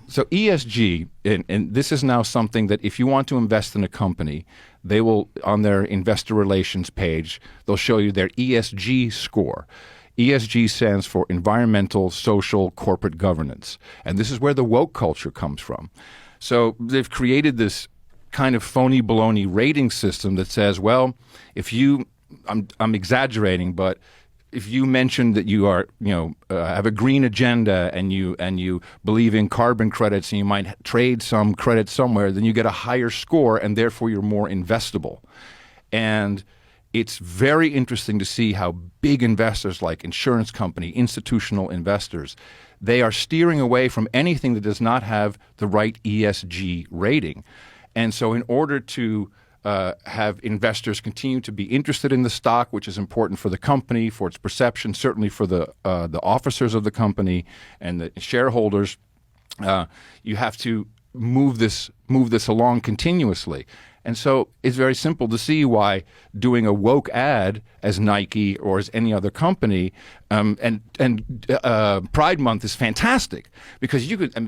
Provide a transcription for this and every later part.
So ESG, and this is now something that if you want to invest in a company, they will, on their investor relations page, they'll show you their ESG score. ESG stands for environmental, social, corporate governance. And this is where the woke culture comes from. So they've created this kind of phony baloney rating system that says, well, if you, I'm exaggerating, but if you mention that you are, have a green agenda and you believe in carbon credits and you might trade some credits somewhere, then you get a higher score and therefore you're more investable. And it's very interesting to see how big investors like insurance company, institutional investors, they are steering away from anything that does not have the right ESG rating. And so in order to have investors continue to be interested in the stock, which is important for the company, for its perception, certainly for the officers of the company and the shareholders. You have to move this along continuously. And so it's very simple to see why doing a woke ad as Nike or as any other company, and Pride Month is fantastic because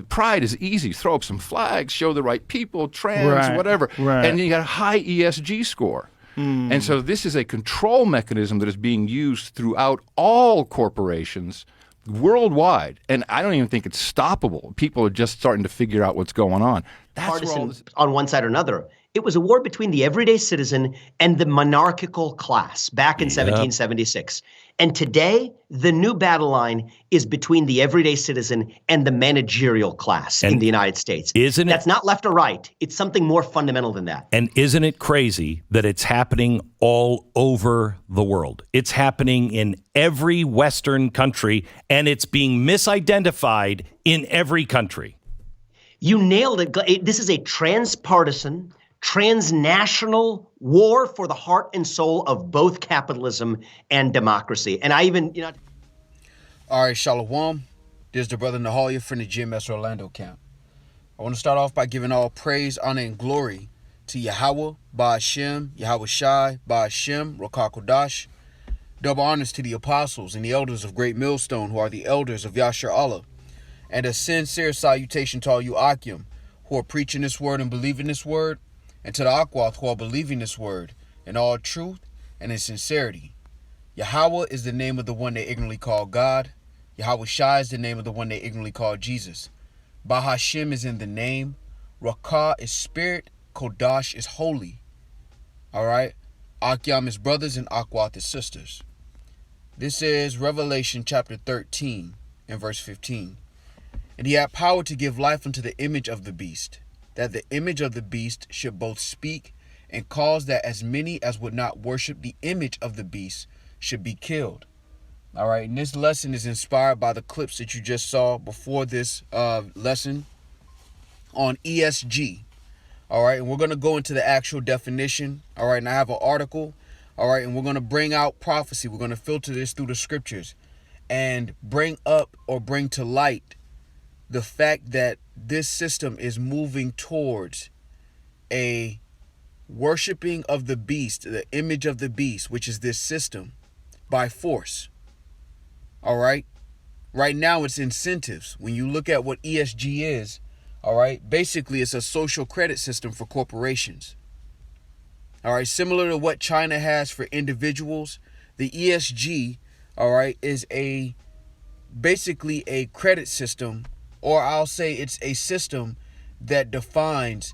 Pride is easy. Throw up some flags, show the right people, trans, whatever, and you got a high ESG score. And so this is a control mechanism that is being used throughout all corporations worldwide, and I don't even think it's stoppable. People are just starting to figure out what's going on. That's partisan on one side or another. It was a war between the everyday citizen and the monarchical class back in 1776. And today, the new battle line is between the everyday citizen and the managerial class in the United States. That's not left or right. It's something more fundamental than that. And isn't it crazy that it's happening all over the world? It's happening in every Western country, and it's being misidentified in every country. You nailed it. This is a transpartisan, transnational war for the heart and soul of both capitalism and democracy. And I even, All right, Shalom. This is the brother Nahalia from the GMS Orlando camp. I want to start off by giving all praise, honor, and glory to Yahweh, Ba'ashem, Yahweh Shai, Ba'ashem, Rokah Kodash. Double honors to the apostles and the elders of Great Millstone, who are the elders of Yashar Allah. And a sincere salutation to all you Akim, who are preaching this word and believing this word, and to the Akwath, who are believing this word in all truth and in sincerity. Yahweh is the name of the one they ignorantly call God. Yahweh Shai is the name of the one they ignorantly call Jesus. Bahashem is in the name. Rakah is spirit. Kodash is holy. All right? Akyam is brothers and Akwath is sisters. This is Revelation chapter 13 and verse 15. And he had power to give life unto the image of the beast, that the image of the beast should both speak and cause that as many as would not worship the image of the beast should be killed. All right, and this lesson is inspired by the clips that you just saw before this lesson on ESG. All right, and we're going to go into the actual definition. All right, and I have an article. All right, and we're going to bring out prophecy. We're going to filter this through the scriptures and bring up or bring to light the fact that this system is moving towards a worshiping of the beast, the image of the beast, which is this system, by force. All right. Right now it's incentives. When you look at what ESG is, all right, basically it's a social credit system for corporations. All right. Similar to what China has for individuals, the ESG, all right, is basically a credit system, or I'll say it's a system that defines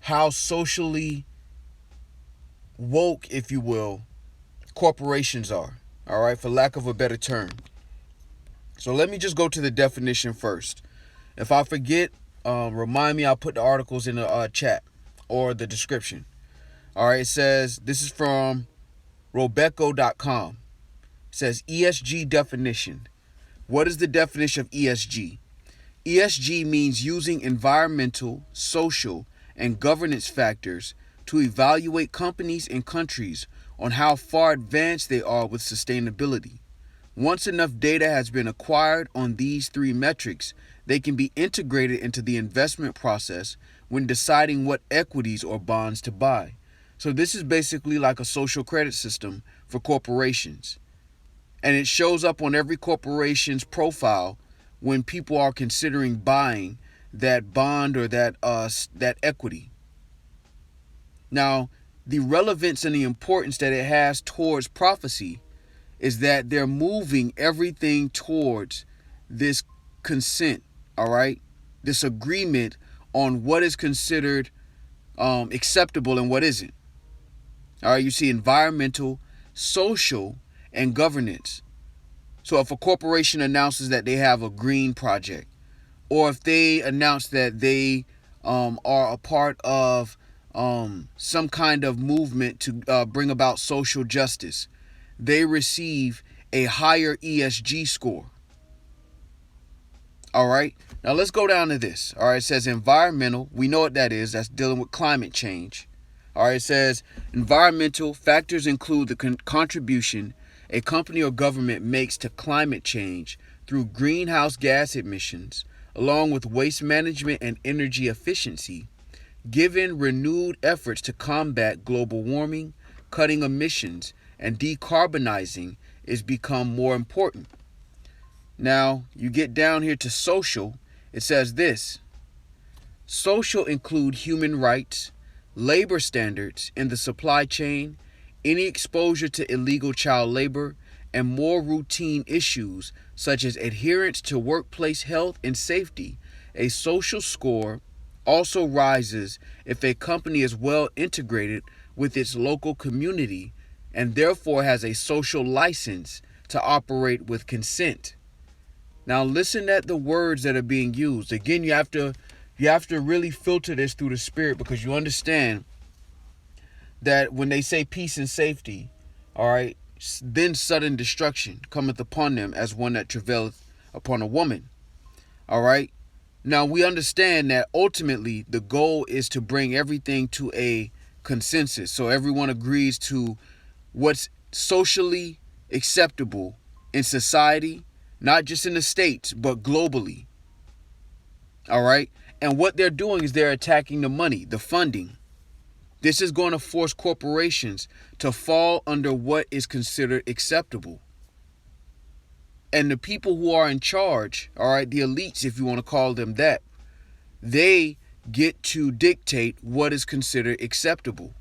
how socially woke, if you will, corporations are. All right, for lack of a better term. So let me just go to the definition first. If I forget, remind me, I'll put the articles in the chat or the description. All right, it says, this is from Robeco.com. It says ESG definition. What is the definition of ESG? ESG means using environmental, social, and governance factors to evaluate companies and countries on how far advanced they are with sustainability. Once enough data has been acquired on these three metrics, they can be integrated into the investment process when deciding what equities or bonds to buy. So this is basically like a social credit system for corporations. And it shows up on every corporation's profile when people are considering buying that bond or that that equity. Now, the relevance and the importance that it has towards prophecy is that they're moving everything towards this consent, all right? This agreement on what is considered acceptable and what isn't. All right, you see environmental, social, and governance. So if a corporation announces that they have a green project, or if they announce that they are a part of some kind of movement to bring about social justice, they receive a higher ESG score. All right, now let's go down to this. All right, it says environmental. We know what that is. That's dealing with climate change. All right, it says environmental factors include the contribution a company or government makes to climate change through greenhouse gas emissions, along with waste management and energy efficiency. Given renewed efforts to combat global warming, cutting emissions, and decarbonizing is become more important. Now, you get down here to social. It says this. Social include human rights, labor standards in the supply chain, any exposure to illegal child labor, and more routine issues such as adherence to workplace health and safety. A social score also rises if a company is well integrated with its local community and therefore has a social license to operate with consent. Now listen at the words that are being used. Again, you have to really filter this through the spirit, because you understand that when they say peace and safety, all right, then sudden destruction cometh upon them as one that travaileth upon a woman. All right. Now we understand that ultimately the goal is to bring everything to a consensus. So everyone agrees to what's socially acceptable in society, not just in the states, but globally. All right. And what they're doing is they're attacking the money, the funding. This is going to force corporations to fall under what is considered acceptable. And the people who are in charge, all right, the elites, if you want to call them that, they get to dictate what is considered acceptable.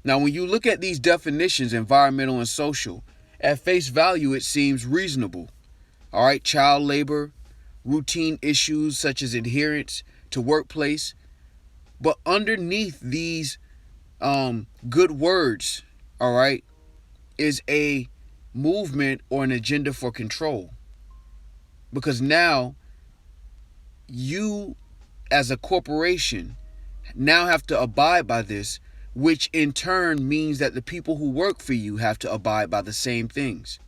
Now, when you look at these definitions, environmental and social, at face value, it seems reasonable. All right, child labor, routine issues such as adherence to workplace. But underneath these good words, all right, is a movement or an agenda for control. Because now you as a corporation now have to abide by this, which in turn means that the people who work for you have to abide by the same things.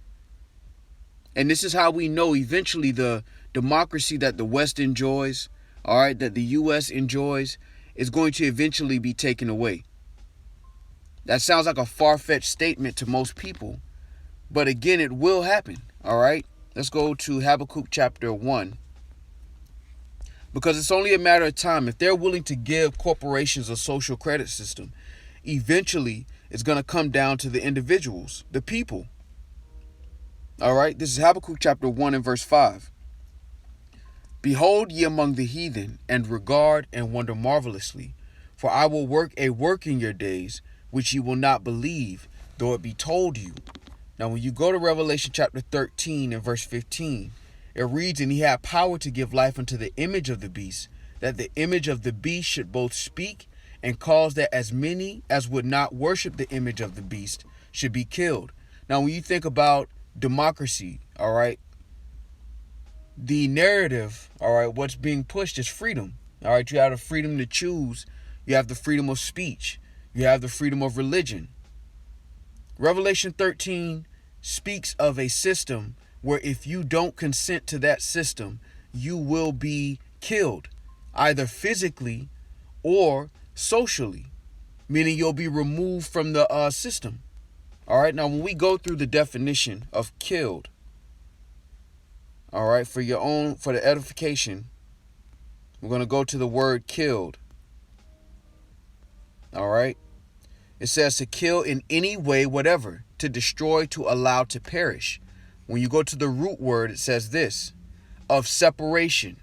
And this is how we know eventually the democracy that the West enjoys, all right, that the U.S. enjoys, is going to eventually be taken away. That sounds like a far-fetched statement to most people, but again, it will happen, all right? Let's go to Habakkuk chapter 1, because it's only a matter of time. If they're willing to give corporations a social credit system, eventually it's going to come down to the individuals, the people. All right, this is Habakkuk chapter 1 and verse 5. Behold ye among the heathen, and regard and wonder marvelously. For I will work a work in your days, which ye will not believe, though it be told you. Now when you go to Revelation chapter 13 and verse 15, it reads, And he had power to give life unto the image of the beast, that the image of the beast should both speak, and cause that as many as would not worship the image of the beast should be killed. Now when you think about democracy, all right, the narrative, all right, what's being pushed is freedom. All right, you have the freedom to choose. You have the freedom of speech. You have the freedom of religion. Revelation 13 speaks of a system where if you don't consent to that system, you will be killed, either physically or socially, meaning you'll be removed from the system. All right, now when we go through the definition of killed, all right, for the edification, we're going to go to the word killed. All right. It says to kill in any way, whatever, to destroy, to allow to perish. When you go to the root word, it says this, of separation.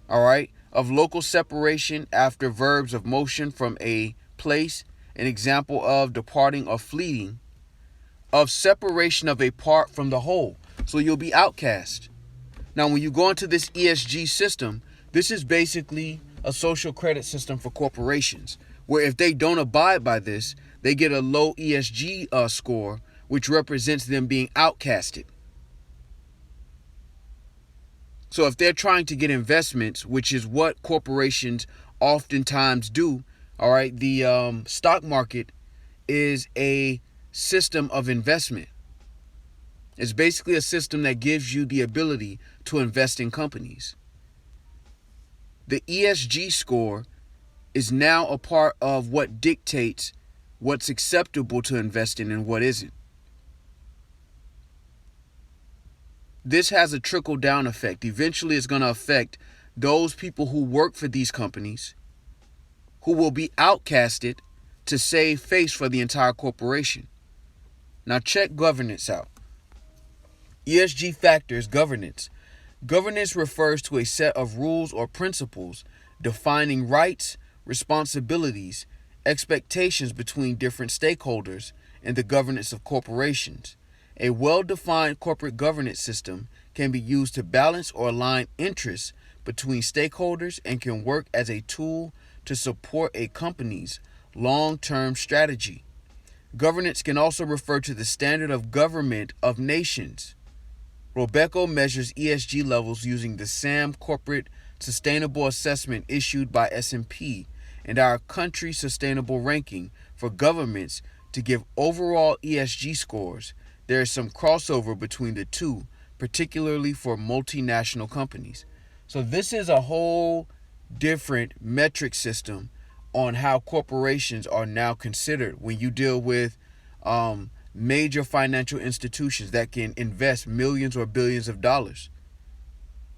all right, of local separation after verbs of motion from a place, an example of departing or fleeing, of separation of a part from the whole. So you'll be outcast. Now, when you go into this ESG system, this is basically a social credit system for corporations, where if they don't abide by this, they get a low ESG score, which represents them being outcasted. So if they're trying to get investments, which is what corporations oftentimes do, all right, the stock market is a system of investment. It's basically a system that gives you the ability to invest in companies. The ESG score is now a part of what dictates what's acceptable to invest in and what isn't. This has a trickle-down effect. Eventually, it's going to affect those people who work for these companies, who will be outcasted to save face for the entire corporation. Now, check governance out. ESG factors governance. Governance refers to a set of rules or principles defining rights, responsibilities, expectations between different stakeholders in the governance of corporations. A well-defined corporate governance system can be used to balance or align interests between stakeholders and can work as a tool to support a company's long-term strategy. Governance can also refer to the standard of government of nations. Robeco measures ESG levels using the SAM Corporate Sustainable Assessment issued by S&P and our country sustainable ranking for governments to give overall ESG scores. There is some crossover between the two, particularly for multinational companies. So this is a whole different metric system on how corporations are now considered when you deal with major financial institutions that can invest millions or billions of dollars.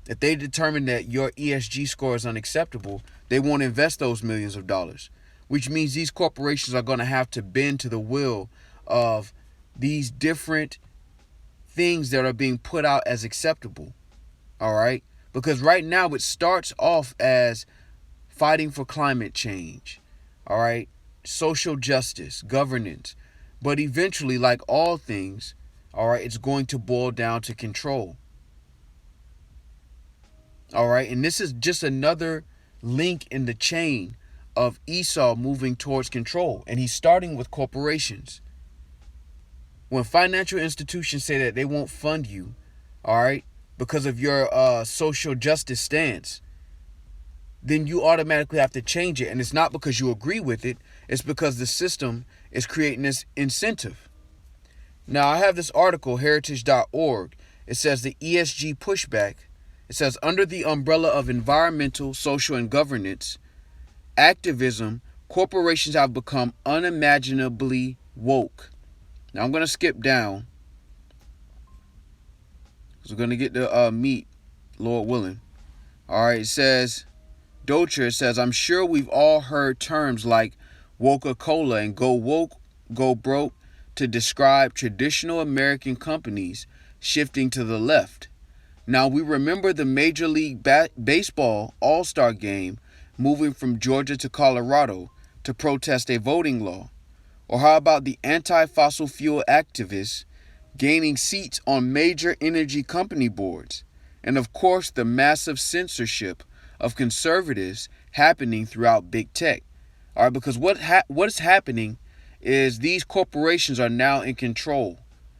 If they determine that your ESG score is unacceptable, they won't invest those millions of dollars, which means these corporations are going to have to bend to the will of these different things that are being put out as acceptable. All right? Because right now it starts off as fighting for climate change, all right, social justice, governance. But eventually, like all things, all right, it's going to boil down to control. All right, and this is just another link in the chain of Esau moving towards control. And he's starting with corporations. When financial institutions say that they won't fund you, all right, because of your social justice stance, then you automatically have to change it. And it's not because you agree with it. It's because the system is creating this incentive. Now, I have this article, heritage.org. It says the ESG pushback. It says, under the umbrella of environmental, social, and governance activism, corporations have become unimaginably woke. Now, I'm going to skip down because we're going to get to meat, Lord willing. All right, it says, Docher says, I'm sure we've all heard terms like Woca-Cola and go woke, go broke to describe traditional American companies shifting to the left. Now, we remember the Major League Baseball All-Star Game moving from Georgia to Colorado to protest a voting law. Or how about the anti-fossil fuel activists gaining seats on major energy company boards? And of course, the massive censorship of conservatives happening throughout big tech. All right, because what is happening is these corporations are now in control.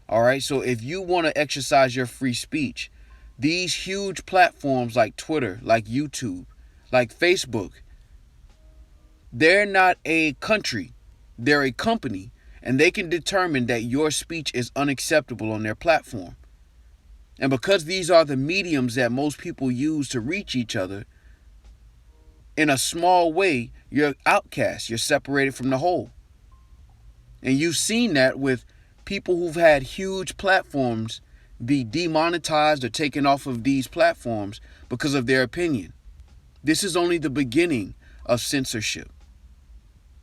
All right, so if you want to exercise your free speech, these huge platforms like Twitter, like YouTube, like Facebook, they're not a country, they're a company, and they can determine that your speech is unacceptable on their platform. And because these are the mediums that most people use to reach each other, in a small way, you're outcast, you're separated from the whole. And you've seen that with people who've had huge platforms be demonetized or taken off of these platforms because of their opinion. This is only the beginning of censorship.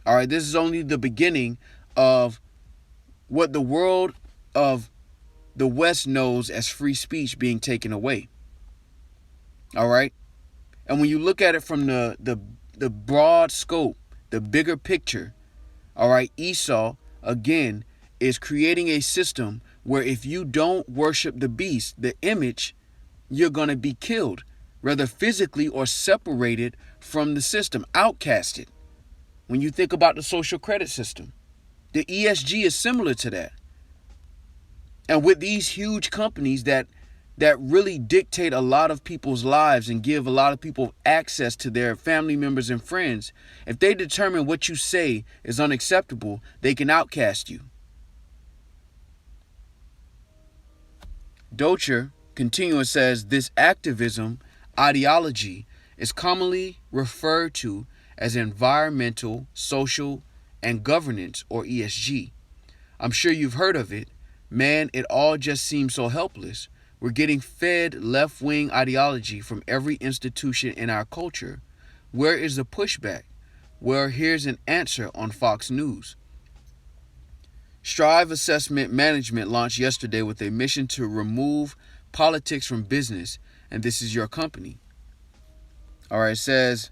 All right, this is only the beginning of what the world of the West knows as free speech being taken away. All right? And when you look at it from the broad scope, the bigger picture, all right, Esau, again, is creating a system where if you don't worship the beast, the image, you're going to be killed, whether physically or separated from the system, outcasted. When you think about the social credit system, the ESG is similar to that. And with these huge companies that really dictate a lot of people's lives and give a lot of people access to their family members and friends, if they determine what you say is unacceptable, they can outcast you. Docher continuing says this activism ideology is commonly referred to as environmental, social, and governance, or ESG. I'm sure you've heard of it. Man, it all just seems so helpless. We're getting fed left-wing ideology from every institution in our culture. Where is the pushback? Well, here's an answer on Fox News. Strive Assessment Management launched yesterday with a mission to remove politics from business, and this is your company. All right, it says,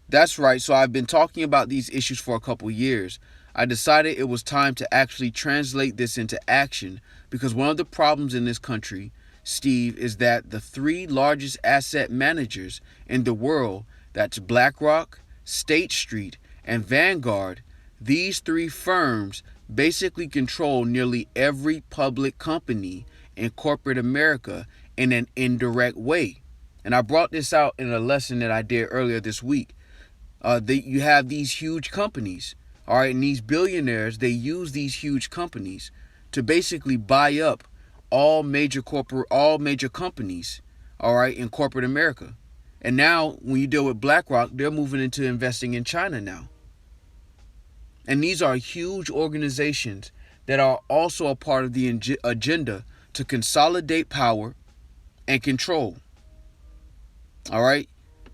that's right, so I've been talking about these issues for a couple years. I decided it was time to actually translate this into action because one of the problems in this country, Steve, is that the three largest asset managers in the world, that's BlackRock, State Street, and Vanguard, these three firms basically control nearly every public company in corporate America in an indirect way. And I brought this out in a lesson that I did earlier this week. You have these huge companies, all right, and these billionaires, they use these huge companies to basically buy up all major companies, all right, in corporate America. And now when you deal with BlackRock, they're moving into investing in China now. And these are huge organizations that are also a part of the agenda to consolidate power and control. All right.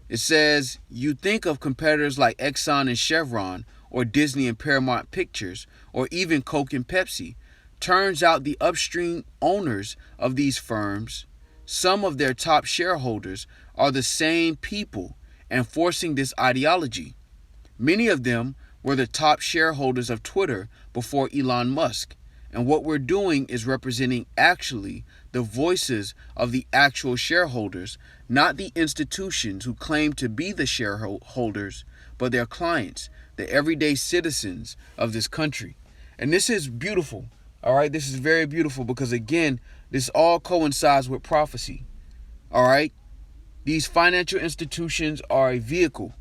It says you think of competitors like Exxon and Chevron, or Disney and Paramount Pictures, or even Coke and Pepsi. Turns out the upstream owners of these firms, some of their top shareholders, are the same people enforcing this ideology. Many of them were the top shareholders of Twitter before Elon Musk. And what we're doing is representing actually the voices of the actual shareholders, not the institutions who claim to be the shareholders, but their clients, the everyday citizens of this country. And this is beautiful. All right. This is very beautiful because, again, this all coincides with prophecy. All right. These financial institutions are a vehicle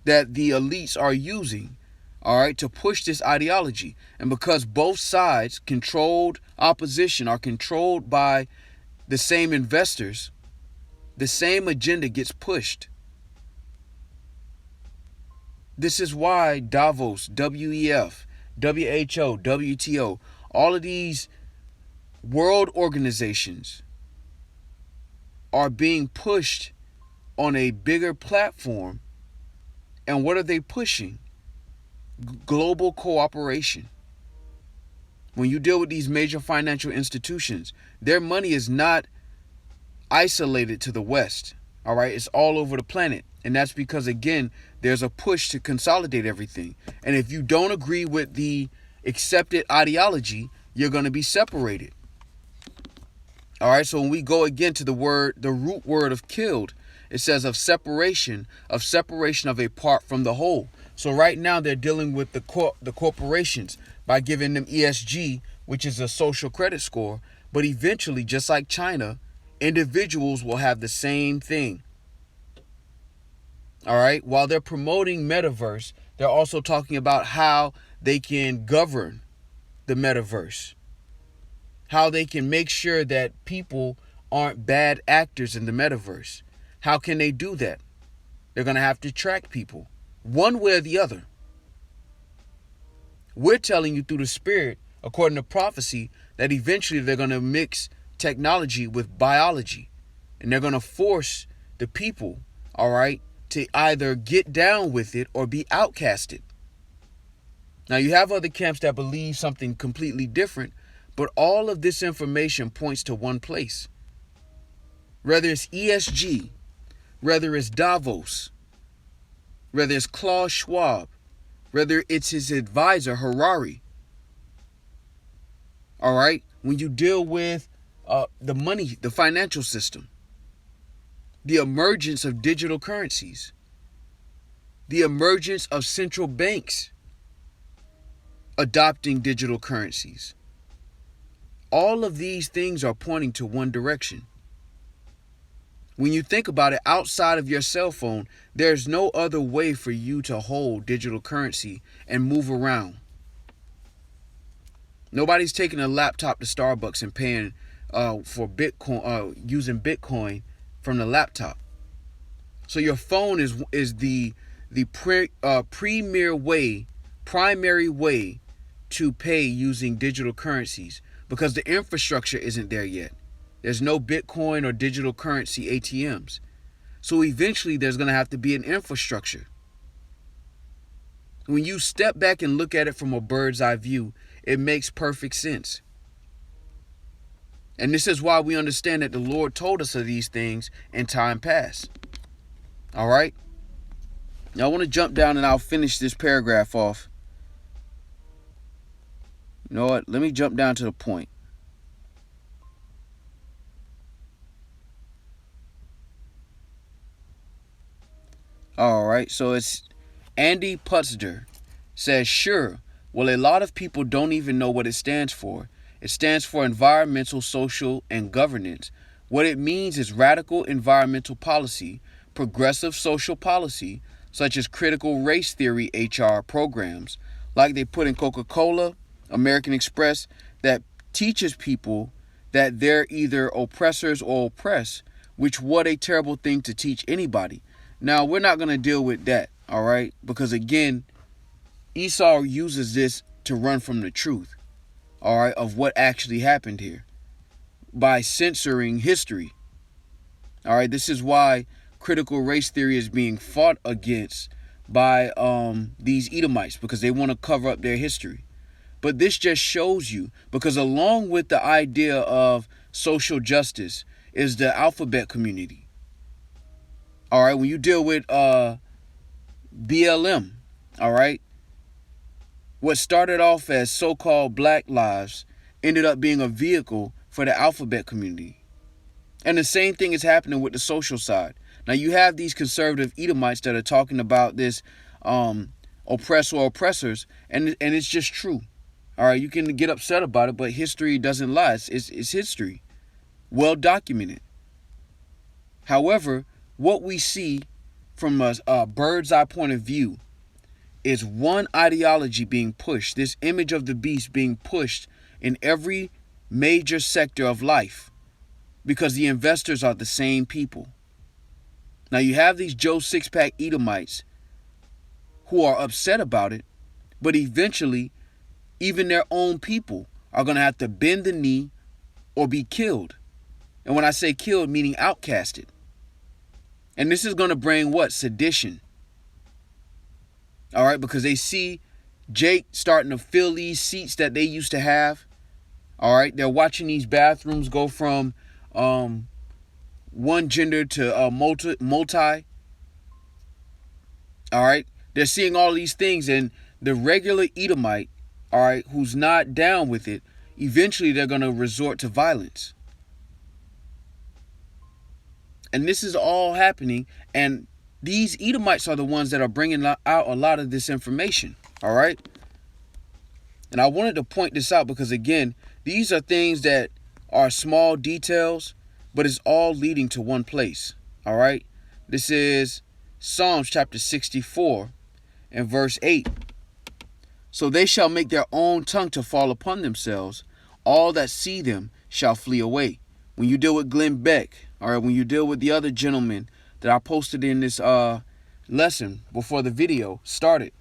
that the elites are using, all right, to push this ideology. And because both sides, controlled opposition, are controlled by the same investors, the same agenda gets pushed. This is why Davos, WEF, WHO, WTO, all of these world organizations are being pushed on a bigger platform. And what are they pushing? Global cooperation. When you deal with these major financial institutions, their money is not isolated to the West. All right, it's all over the planet. And that's because, again, there's a push to consolidate everything. And if you don't agree with the accepted ideology, you're going to be separated. All right, so when we go again to the root word of killed, it says of separation of a part from the whole. So right now they're dealing with the corporations by giving them ESG, which is a social credit score. But eventually, just like China, individuals will have the same thing. All right. While they're promoting metaverse, they're also talking about how they can govern the metaverse, how they can make sure that people aren't bad actors in the metaverse. How can they do that? They're going to have to track people one way or the other. We're telling you through the Spirit, according to prophecy, that eventually they're going to mix technology with biology. And they're going to force the people, all right, to either get down with it or be outcasted. Now, you have other camps that believe something completely different, but all of this information points to one place. Whether it's ESG, whether it's Davos, whether it's Klaus Schwab, whether it's his advisor, Harari. All right? When you deal with the money, the financial system, the emergence of digital currencies, the emergence of central banks adopting digital currencies. All of these things are pointing to one direction. When you think about it, outside of your cell phone, there's no other way for you to hold digital currency and move around. Nobody's taking a laptop to Starbucks and paying for Bitcoin, using Bitcoin from the laptop. So your phone is the primary way to pay using digital currencies, because the infrastructure isn't there yet. There's no Bitcoin or digital currency ATMs. So eventually there's going to have to be an infrastructure. When you step back and look at it from a bird's eye view, it makes perfect sense. And this is why we understand that the Lord told us of these things in time past. All right? Now I want to jump down and I'll finish this paragraph off. You know what? Let me jump down to the point. All right, so it's Andy Putzder says, sure, well, a lot of people don't even know what it stands for. It stands for environmental, social, and governance. What it means is radical environmental policy, progressive social policy, such as critical race theory HR programs, like they put in Coca-Cola, American Express, that teaches people that they're either oppressors or oppressed, which what a terrible thing to teach anybody. Now, we're not going to deal with that, all right? Because, again, Esau uses this to run from the truth, all right, of what actually happened here by censoring history. All right, this is why critical race theory is being fought against by these Edomites, because they want to cover up their history. But this just shows you, because along with the idea of social justice is the alphabet community. All right, when you deal with BLM, all right, what started off as so-called Black lives ended up being a vehicle for the alphabet community. And the same thing is happening with the social side. Now, you have these conservative Edomites that are talking about this oppressor or oppressors, and it's just true. All right, you can get upset about it, but history doesn't lie. It's history, well documented. However, what we see from a bird's eye point of view is one ideology being pushed, this image of the beast being pushed in every major sector of life, because the investors are the same people. Now you have these Joe Six-Pack Edomites who are upset about it, but eventually even their own people are going to have to bend the knee or be killed. And when I say killed, meaning outcasted. And this is going to bring what? Sedition. All right, because they see Jake starting to fill these seats that they used to have. All right, they're watching these bathrooms go from one gender to multi. All right, they're seeing all these things, and the regular Edomite, all right, who's not down with it, eventually they're going to resort to violence. And this is all happening, and these Edomites are the ones that are bringing out a lot of this information, all right? And I wanted to point this out because, again, these are things that are small details, but it's all leading to one place, all right? This is Psalms chapter 64 and verse 8. So they shall make their own tongue to fall upon themselves. All that see them shall flee away. When you deal with Glenn Beck, all right, when you deal with the other gentleman that I posted in this lesson before the video started,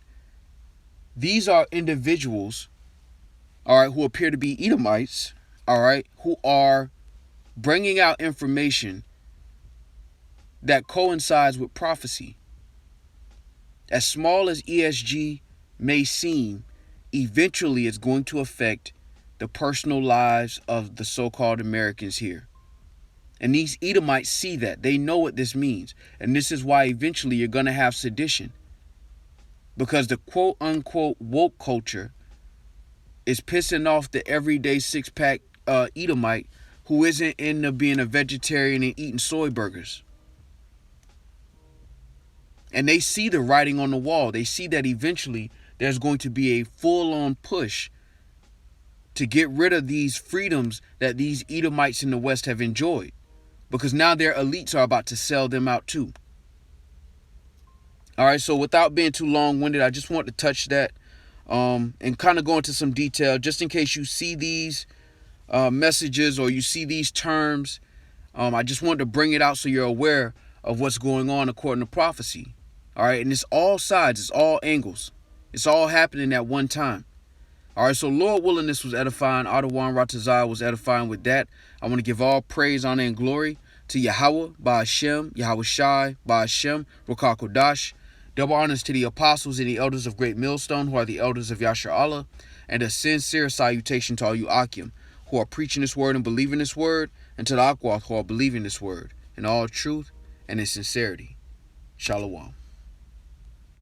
these are individuals, all right, who appear to be Edomites, all right, who are bringing out information that coincides with prophecy. As small as ESG may seem, eventually it's going to affect the personal lives of the so-called Americans here. And these Edomites see that. They know what this means. And this is why eventually you're going to have sedition. Because the quote-unquote woke culture is pissing off the everyday six-pack Edomite who isn't into being a vegetarian and eating soy burgers. And they see the writing on the wall. They see that eventually there's going to be a full-on push to get rid of these freedoms that these Edomites in the West have enjoyed. Because now their elites are about to sell them out too. All right, so without being too long-winded, I just want to touch that and kind of go into some detail just in case you see these messages or you see these terms. I just wanted to bring it out so you're aware of what's going on according to prophecy. All right, and it's all sides, it's all angles. It's all happening at one time. All right, so Lord willing, this was edifying. Adawan Ratazah was edifying with that. I want to give all praise, honor, and glory to Yahweh, Ba'ashem, Yahweh Shai, Ba'ashem, Rukah Kodash. Double honors to the apostles and the elders of Great Millstone, who are the elders of Yasher Allah, and a sincere salutation to all you Akim, who are preaching this word and believing this word, and to the Akwath, who are believing this word in all truth and in sincerity. Shalom.